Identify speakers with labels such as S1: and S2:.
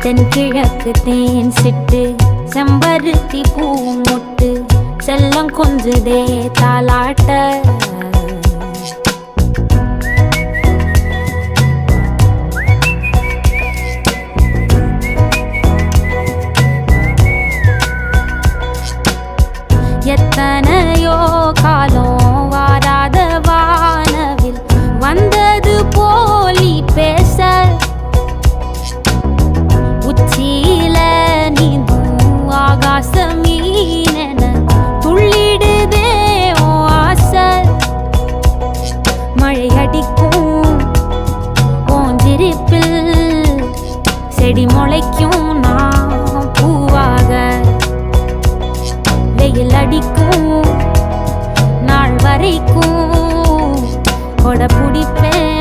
S1: தென்கிழக்கு தேன் சிட்டு செம்பருத்தி பூ முட்டு செல்லம் கொஞ்சுதே தாலாட்ட எத்தனையோ காலம் வாராத வானவில் வந்தது போலி பேச உச்சியில நீந்தும் ஆகாச மீனென துள்ளிடுதே ஓ ஆசை மழை அடிக்கும் ஓஞ்சிருப்பில் செடி முளைக்கும் நான் பூவாக வெயில் அடிக்கும் நாள் வரைக்கும் கொடை பிடிப்பேன்